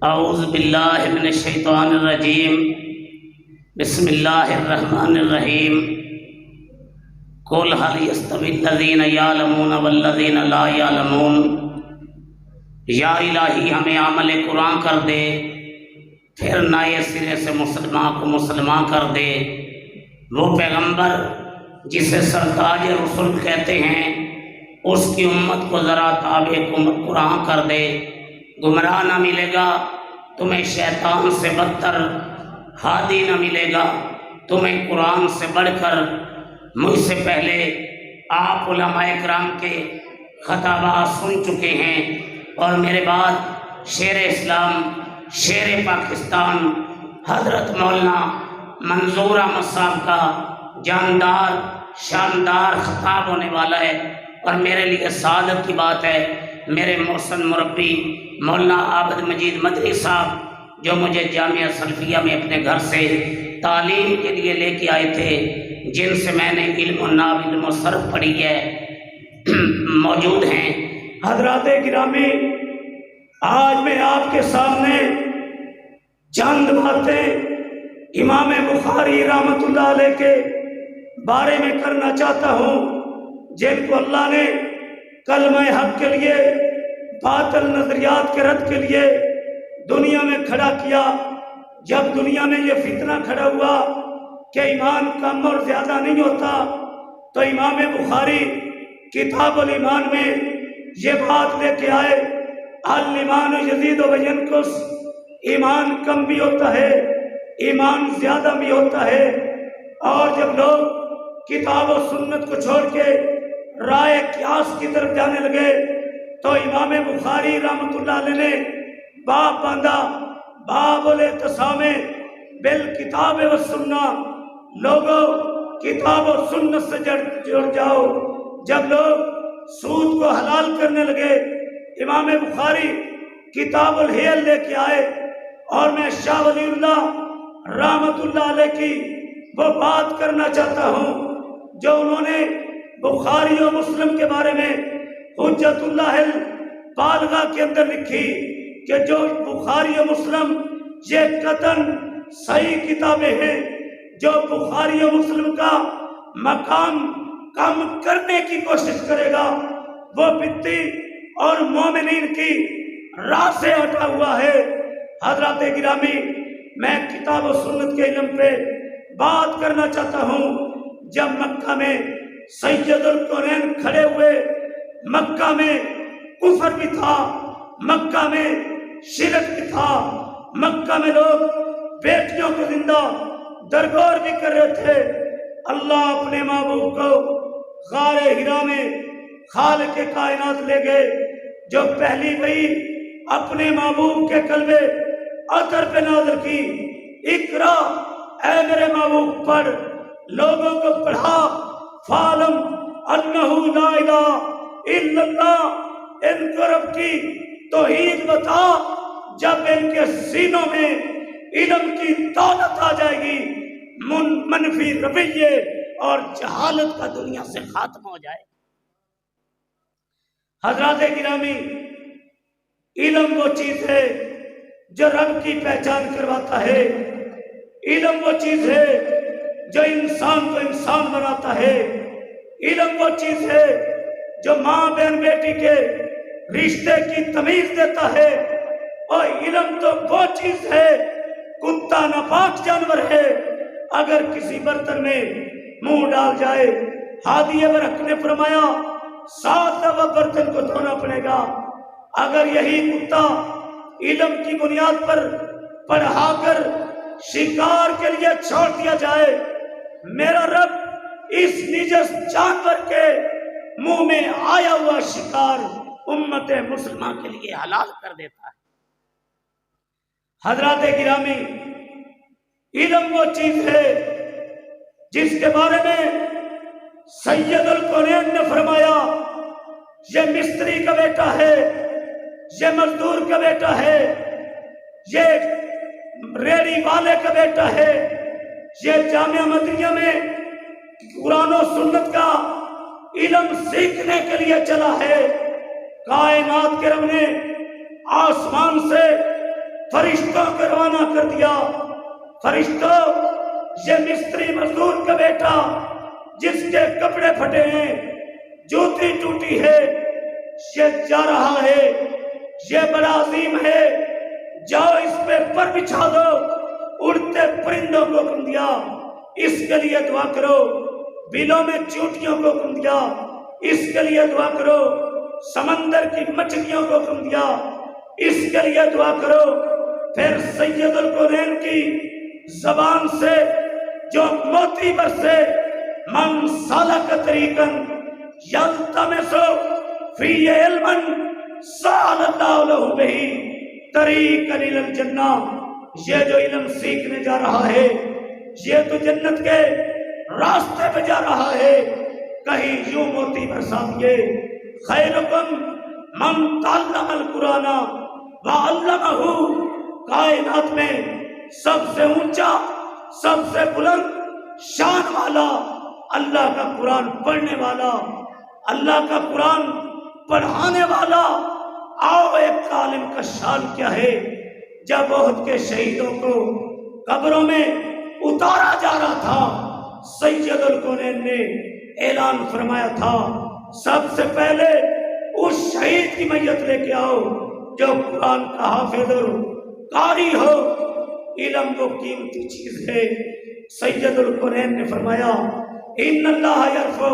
اعوذ باللہ من الشیطان الرجیم بسم اللہ الرحمن الرحیم قل هل يستوي الذین یعلمون والذین لا یعلمون۔ یا الہی ہمیں عمل قرآن کر دے، پھر نئے سرے سے مسلمان کو مسلمان کر دے۔ وہ پیغمبر جسے سرتاج رسول کہتے ہیں اس کی امت کو ذرا تابع قرآن کر دے، گمراہ نہ ملے گا تمہیں، شیطان سے بدتر ہادی نہ ملے گا تمہیں۔ قرآن سے بڑھ کر مجھ سے پہلے آپ علماء اکرام کے خطابات سن چکے ہیں، اور میرے بعد شیر اسلام، شیر پاکستان حضرت مولانا منظور احمد صاحب کا جاندار شاندار خطاب ہونے والا ہے، اور میرے لیے سعادت کی بات ہے میرے محسن مربی مولانا عابد مجید مدنی صاحب جو مجھے جامعہ سلفیہ میں اپنے گھر سے تعلیم کے لیے لے کے آئے تھے، جن سے میں نے علم و ناب علم و صرف پڑھی ہے، موجود ہیں۔ حضرات گرامی، آج میں آپ کے سامنے چند باتیں امام بخاری رحمۃ اللہ علیہ کے بارے میں کرنا چاہتا ہوں، جن کو اللہ نے کلمہ حق کے لیے، باطل نظریات کے رد کے لیے دنیا میں کھڑا کیا۔ جب دنیا میں یہ فتنہ کھڑا ہوا کہ ایمان کم اور زیادہ نہیں ہوتا، تو امام بخاری کتاب الایمان میں یہ بات لے کے آئے، الایمان یزید و ینقص، ایمان کم بھی ہوتا ہے، ایمان زیادہ بھی ہوتا ہے۔ اور جب لوگ کتاب و سنت کو چھوڑ کے رائے قیاس کی طرف جانے لگے، تو امام بخاری رحمۃ اللہ علیہ نے باب باندھا، باب الاعتصام بالکتاب والسنہ، لوگوں کتاب و سنت سے جڑ جاؤ۔ جب لوگ سود کو حلال کرنے لگے، امام بخاری کتاب الحیل لے کے آئے، اور میں شاہ ولی اللہ رحمۃ اللہ علیہ کی وہ بات کرنا چاہتا ہوں جو انہوں نے بخاری و مسلم کے بارے میں حجت اللہ البالغہ کے اندر لکھی کہ جو بخاری و مسلم یہ قطعاً صحیح کتابیں ہیں۔ جو بخاری و مسلم کا مقام کم کرنے کی کوشش کرے گا وہ بدعتی اور مومنین کی راہ سے ہٹا ہوا ہے۔ حضرات گرامی، میں کتاب و سنت کے علم پہ بات کرنا چاہتا ہوں۔ جب مکہ میں سید الکونین کھڑے ہوئے، مکہ میں کفر بھی تھا، مکہ میں شرک بھی تھا، مکہ میں لوگ بیٹیوں کو زندہ درگور بھی کر رہے تھے۔ اللہ اپنے محبوب کو غار ہرا میں خالق کائنات لے گئے، جو پہلی وحی اپنے محبوب کے قلبِ اطہر پہ نازل کی، اقرا اے میرے محبوب پڑھ، لوگوں کو پڑھا، فعلم انہ لا الہ الا اللہ، ان کو رب کی توحید بتا۔ جب ان کے سینوں میں علم کی دولت آ جائے گی، منفی رویے اور جہالت کا دنیا سے خاتمہ ہو جائے۔ حضرات گرامی، علم وہ چیز ہے جو رب کی پہچان کرواتا ہے، علم وہ چیز ہے جو انسان کو انسان بناتا ہے، علم وہ چیز ہے جو ماں بہن بیٹی کے رشتے کی تمیز دیتا ہے، اور علم تو وہ چیز ہے، کتا ناپاک جانور ہے، اگر کسی برتن میں منہ ڈال جائے، ہادی برحق نے فرمایا 7 دفعہ برتن کو دھونا پڑے گا۔ اگر یہی کتا علم کی بنیاد پر پڑھا کر شکار کے لیے چھوڑ دیا جائے، میرا رب اس نجس جانور کے منہ میں آیا ہوا شکار امت مسلمہ کے لیے حلال کر دیتا ہے۔ حضرات گرامی، علم وہ چیز ہے جس کے بارے میں سید الکونین نے فرمایا یہ مستری کا بیٹا ہے، یہ مزدور کا بیٹا ہے، یہ ریڑی والے کا بیٹا ہے، یہ جامعہ مدنیہ میں قرآن و سنت کا علم سیکھنے کے لیے چلا ہے۔ کائنات کے رب نے آسمان سے فرشتوں کو روانہ کر دیا۔ فرشتوں، یہ مستری مزدور کا بیٹا جس کے کپڑے پھٹے ہیں، جوتی ٹوٹی ہے، یہ جا رہا ہے، یہ بڑا عظیم ہے، جاؤ اس پہ پر بچھا دو۔ اڑتے پرندوں کو حکم دیا اس کے لیے دعا کرو، بلوں میں چونٹیوں کو حکم دیا اس کے لیے دعا کرو، سمندر کی مچھلیوں کو حکم دیا اس کے لیے دعا کرو۔ پھر سید الکونین کی زبان سے جو موتی برسے، من سالک طریقا یلتمس فی علما سہل اللہ لہ بہ طریقا الی الجنہ، یہ جو علم سیکھنے جا رہا ہے یہ تو جنت کے راستے پہ جا رہا ہے، کہیں یوں موتی برسا دیے۔ خیرکم من تعلم القرآن وعلمہ، کائنات میں سب سے اونچا، سب سے بلند شان والا اللہ کا قرآن پڑھنے والا، اللہ کا قرآن پڑھانے والا۔ آؤ ایک عالم کا شان کیا ہے۔ جب احد کے شہیدوں کو قبروں میں اتارا جا رہا تھا، سید الکونین نے اعلان فرمایا تھا، سب سے پہلے اس شہید کی میت لے کے آؤ جو قرآن کا حافظ اور قاری ہو۔ علم وہ قیمتی چیز ہے۔ سید الکونین نے فرمایا، ان اللہ یرفع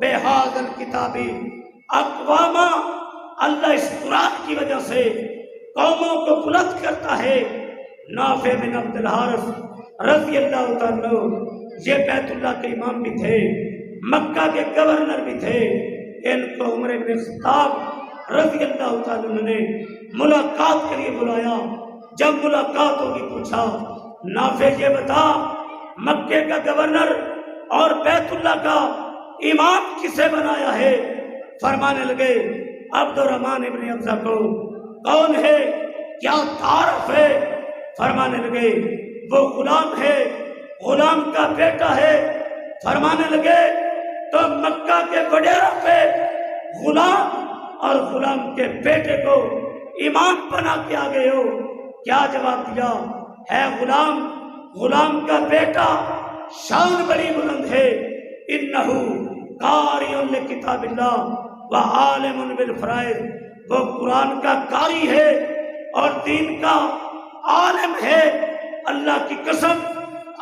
بہذا الکتاب اقواما، اللہ اس قرآن کی وجہ سے قوموں کو بلند کرتا ہے۔ نافع بن عبد الحارث رضی اللہ تعالیٰ، یہ بیت اللہ کے امام بھی تھے، مکہ کے گورنر بھی تھے، ان کو عمر بن خطاب رضی اللہ تعالیٰ نے ملاقات کے لیے بلایا۔ جب ملاقات ہوگی پوچھا، نافع یہ بتا مکے کا گورنر اور بیت اللہ کا امام کسے بنایا ہے؟ فرمانے لگے عبد الرحمن ابن حمزہ کو۔ کون ہے؟ کیا تعارف ہے؟ فرمانے لگے وہ غلام ہے، غلام کا بیٹا ہے۔ فرمانے لگے تو مکہ کے وڈیروں پہ غلام اور غلام کے بیٹے کو امام بنا کے آ گئے ہو؟ کیا جواب دیا؟ ہے غلام، غلام کا بیٹا، شان بڑی بلند ہے۔ انہو قاری لکتاب اللہ وعالم بالفرائض، وہ قرآن کا قاری ہے اور دین کا عالم ہے۔ اللہ کی قسم،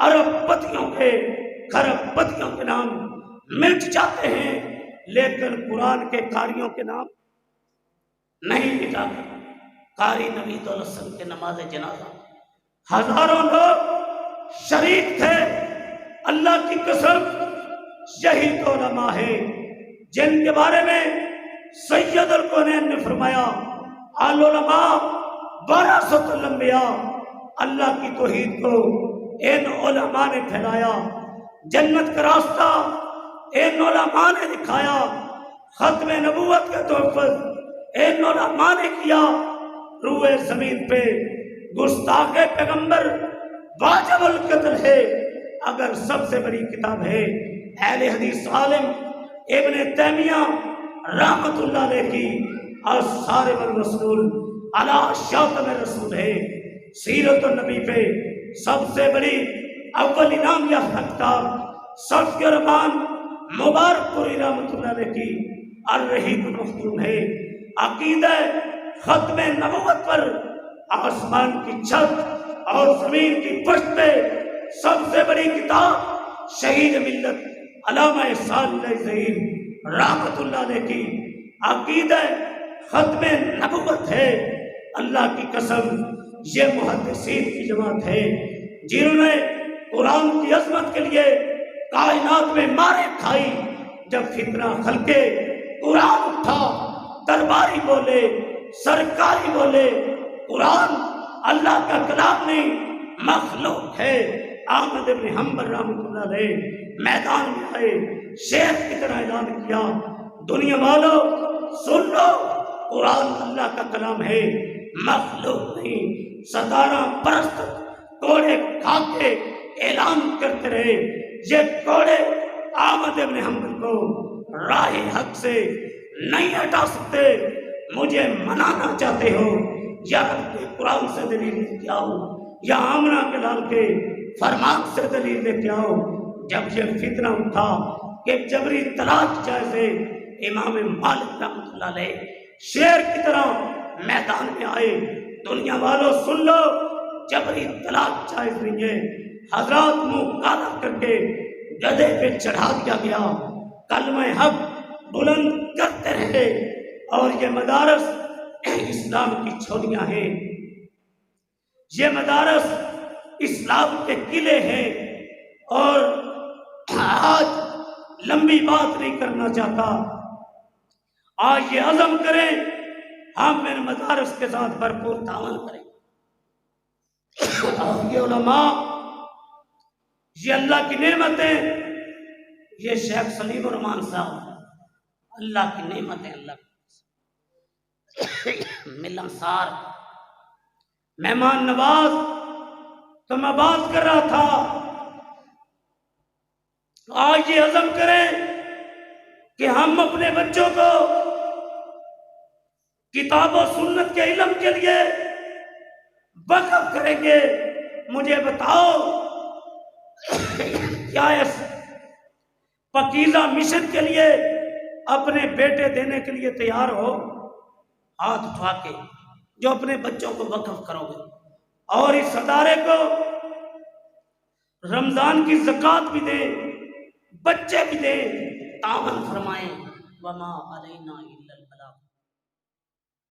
ارب پتیوں کے، خرب پتیوں کے نام مٹ جاتے ہیں لیکن قرآن کے قاریوں کے نام نہیں مٹاتے۔ قاری نبی صلی اللہ علیہ وسلم کے نماز جنازہ ہزاروں لوگ شریک تھے۔ اللہ کی قسم، یہی تو علماء ہے جن کے بارے میں سید الکونین نے فرمایا، العلماء ورثۃ الانبیاء، اللہ کی توحید کو ان علماء نے پھیلایا، جنت کا راستہ ان علماء نے دکھایا، ختم نبوت کا تحفظ ان علماء نے کیا۔ روئے زمین پہ گستاخ پیغمبر واجب القتل ہے۔ اگر سب سے بڑی کتاب ہے اہل حدیث عالم ابن تیمیہ رحمت اللہ علیہ کی الصارم المسلول علی شاتم الرسول ہے، سیرت النبی پہ سب سے بڑی اول انعام یافتہ کتاب صفی الرحمان مبارک پوری رحمت اللہ علیہ کی الرحیق المختوم ہے۔ عقیدہ ختم نبوت پر آسمان کی چھت اور زمین کی پشت پہ سب سے بڑی کتاب شہید ملت علامہ صالح ظہیر رحمت اللہ علیہ کی عقیدہ ختم نبوت ہے۔ اللہ کی قسم، یہ محدثین کی جماعت ہے جنہوں نے قرآن کی عظمت کے لیے کائنات میں مارے کھائی۔ جب فتنہ خلقے قرآن اٹھا، درباری بولے، سرکاری بولے، قرآن اللہ کا کلام نہیں مخلوق ہے۔ احمد بن حنبل رحمۃ اللہ علیہ میدان میں آئے، شیخ کی طرح اعلان کیا، دنیا والوں سن لو، قرآن اللہ کا کلام ہے، مخلوق نہیں۔ 17 پرست کوڑے کھا کے اعلان کرتے رہے، یہ کوڑے احمد بن حنبل کو راہ حق سے نہیں ہٹا سکتے۔ مجھے منانا چاہتے ہو، یا رب کے قرآن سے دلیل لے کے آؤ، یا آمنہ کے لال کے فرمان سے دلیل لے کے آؤ۔ جب یہ فتنہ اٹھا کہ جبری طلاق جائز ہے، امام مالک رحمۃ اللہ علیہ شیر کی طرح میدان میں آئے، دنیا والوں سن لو، جبری طلاق جائز نہیں ہے۔ حضرات منہ کالا کر کے گدھے پہ چڑھا دیا گیا، کلمہ حق بلند کرتے رہے، اور یہ مدارس اسلام کی چھولیاں ہیں، یہ مدارس اسلام کے قلعے ہیں۔ اور آج لمبی بات نہیں کرنا چاہتا، آج یہ عزم کریں ہم ان مدارس کے ساتھ بھرپور تعاون کریں۔ اور یہ علماء، یہ اللہ کی نعمتیں، یہ شیخ سلیم الرحمان صاحب اللہ کی نعمتیں، اللہ کی ملنسار مہمان نواز۔ تو میں بات کر رہا تھا، آج یہ عزم کریں کہ ہم اپنے بچوں کو کتاب و سنت کے علم کے لیے وقف کریں گے۔ مجھے بتاؤ کیا اس پاکیزہ مشن کے لیے اپنے بیٹے دینے کے لیے تیار ہو؟ ہاتھ اٹھا کے جو اپنے بچوں کو وقف کرو گے، اور اس ادارے کو رمضان کی زکوٰۃ بھی دیں، بچے بھی دیں، تعاون فرمائیں۔ وما علینا الا